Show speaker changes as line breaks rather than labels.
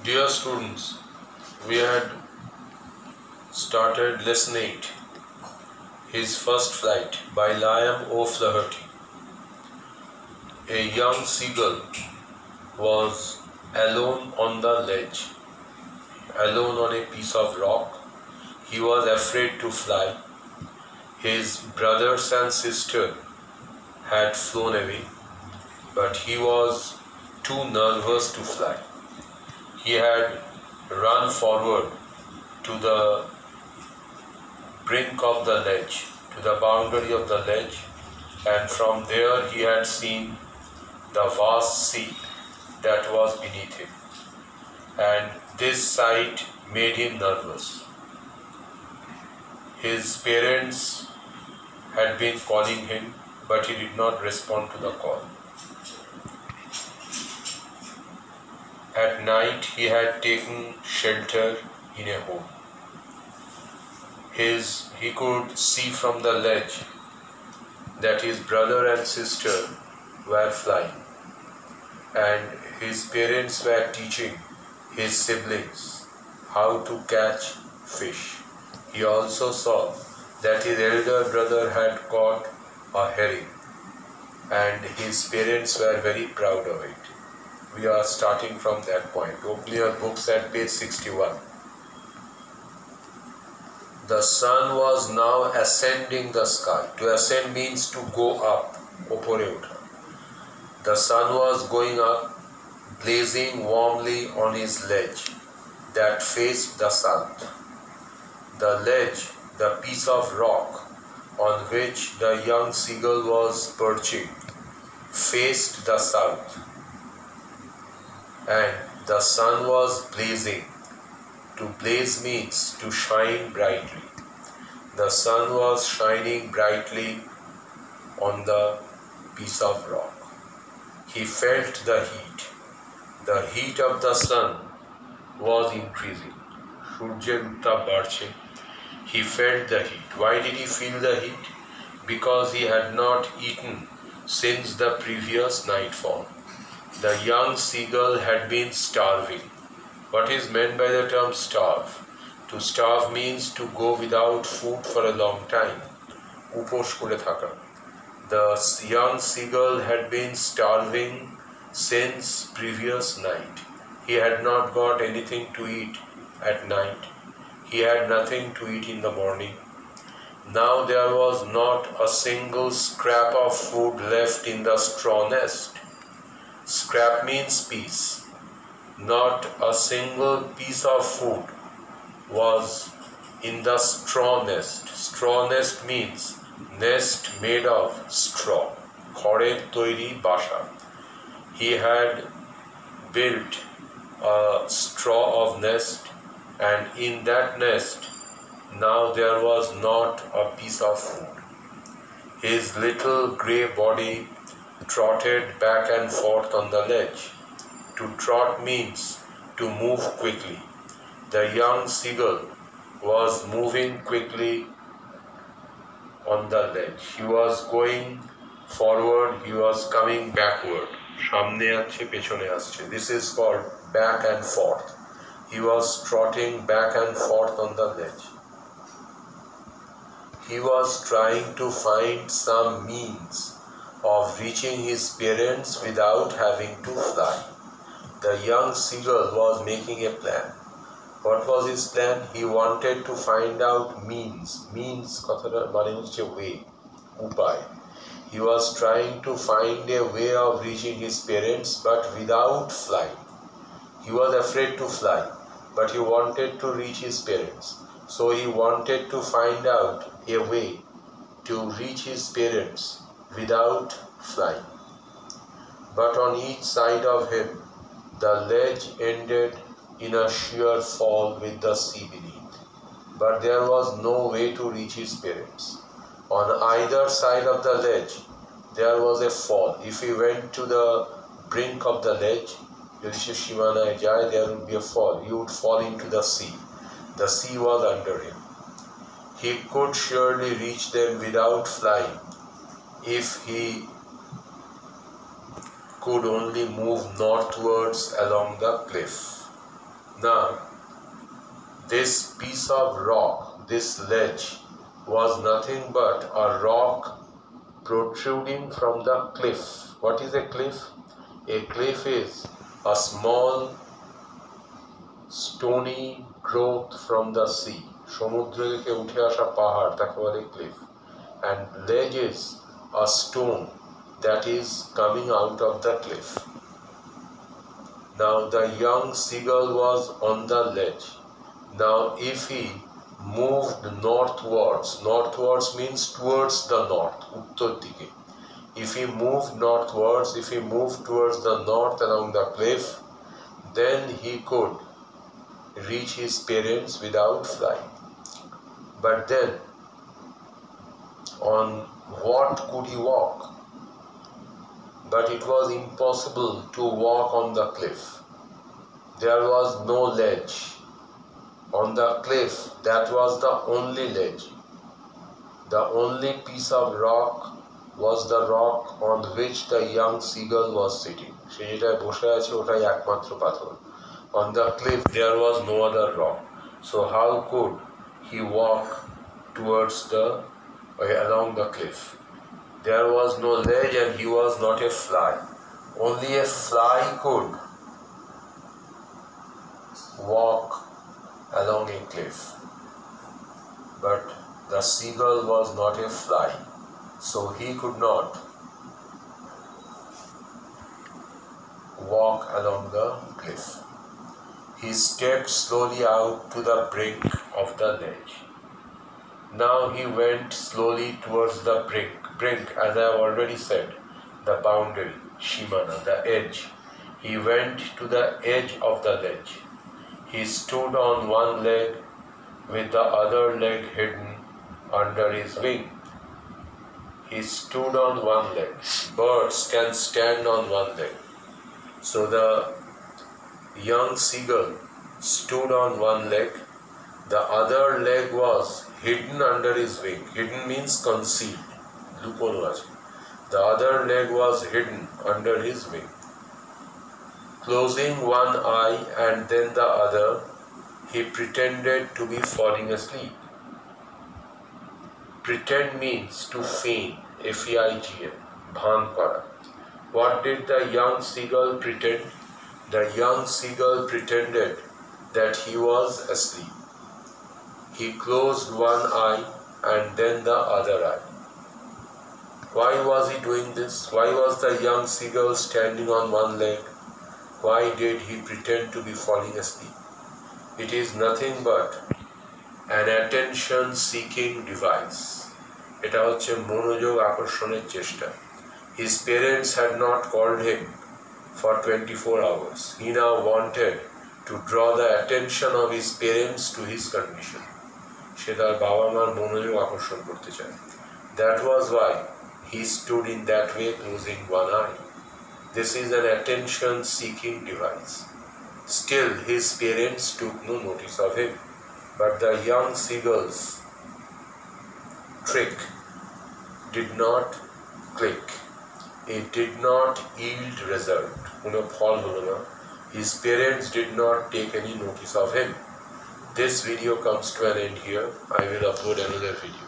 Dear students, we had started lesson 8, His First Flight by Liam O'Flaherty. A young seagull was alone on the ledge, alone on a piece of rock. He was afraid to fly. His brothers and sister had flown away, but he was too nervous to fly. He had run forward to the brink of the ledge, to the boundary of the ledge, and from there he had seen the vast sea that was beneath him. And this sight made him nervous. His parents had been calling him, but he did not respond to the call. At night he had taken shelter in a home. He could see from the ledge that his brother and sister were flying, and his parents were teaching his siblings how to catch fish. He also saw that his elder brother had caught a herring, and his parents were very proud of it. We are starting from that point. Open your books at page 61. The sun was now ascending the sky. To ascend means to go up. Opore utha. The sun was going up, blazing warmly on his ledge that faced the south. The ledge, the piece of rock on which the young seagull was perching, faced the south, and the sun was blazing. To blaze means to shine brightly. The sun was shining brightly on the piece of rock. He felt the heat. The heat of the sun was increasing. Surjer uttap badche. He felt the heat. Why did he feel the heat? Because he had not eaten since the previous nightfall. The young seagull had been starving. What is meant by the term starve? To starve means to go without food for a long time. Uposh kore thaka. The young seagull had been starving since previous night. He had not got anything to eat at night. He had nothing to eat in the morning. Now there was not a single scrap of food left in the straw nest. Scrap means piece. Not a single piece of food was in the straw nest. Straw nest means nest made of straw. Khorer toiri basha. He had built a straw of nest, and in that nest now there was not a piece of food. His little grey body trotted back and forth on the ledge. To trot means to move quickly. The young seagull was moving quickly on the ledge. He was going forward, he was coming backward. Samne acche, pechone asche. This is called back and forth. He was trotting back and forth on the ledge. He was trying to find some means of reaching his parents without having to fly. The young seagull was making a plan. What was his plan? He wanted to find out means. Means kothata mane hocche way, upay. He was trying to find a way of reaching his parents, but without flying. He was afraid to fly, but he wanted to reach his parents. So he wanted to find out a way to reach his parents without flying. But on each side of him, the ledge ended in a sheer fall with the sea beneath. But there was no way to reach his parents. On either side of the ledge, there was a fall. If he went to the brink of the ledge, there would be a fall. He would fall into the sea. The sea was under him. He could surely reach them without flying if he could only move northwards along the cliff. Now, this piece of rock, this ledge, was nothing but a rock protruding from the cliff. What is a cliff? A cliff is a small stony growth from the sea. সমুদ্র থেকে উঠে আসা পাহাড় তাকে বলে cliff. And ledge is a stone that is coming out of the cliff. Now the young seagull was on the ledge. Now if he moved northwards means towards the north, uttor dike. If he moved towards the north along the cliff, then he could reach his parents without flying. But then, on what could he walk? But it was impossible to walk on the cliff. There was no ledge. On the cliff, that was the only ledge. The only piece of rock was the rock on which the young seagull was sitting. সে যেটায় বসে আছে ওটাই একমাত্র পাথর. On the cliff there was no other rock. So how could he walk along the cliff? There was no ledge and he was not a fly. Only a fly could walk along a cliff. But the seagull was not a fly, so he could not walk along the cliff. He stepped slowly out to the brink of the ledge. Now he went slowly towards the brink, as I have already said, the boundary, Shimana, the edge. He went to the edge of the ledge. He stood on one leg with the other leg hidden under his wing. He stood on one leg. Birds can stand on one leg. So the young seagull stood on one leg. The other leg was hidden under his wing. Hidden means concealed. The other leg was hidden under his wing. Closing one eye and then the other, he pretended to be falling asleep. Pretend means to feign, F-E-I-G-N, bhaan kara. What did the young seagull pretend? The young seagull pretended that he was asleep. He closed one eye and then the other eye. Why was he doing this? Why was the young seagull standing on one leg? Why did he pretend to be falling asleep? It is nothing but an attention-seeking device. এটা হচ্ছে মনোযোগ আকর্ষণের চেষ্টা. His parents had not called him for 24 hours. He now wanted to draw the attention of his parents to his condition. সে তার বাবা মার মনোযোগ আকর্ষণ করতে চায়. That was why he stood in that way, closing one eye. This is an attention-seeking device. Still, his parents took no notice of him. But the young seagull's trick did not click. It did not yield result. His parents did not take any notice of him. This video comes to an end here. I will upload another video.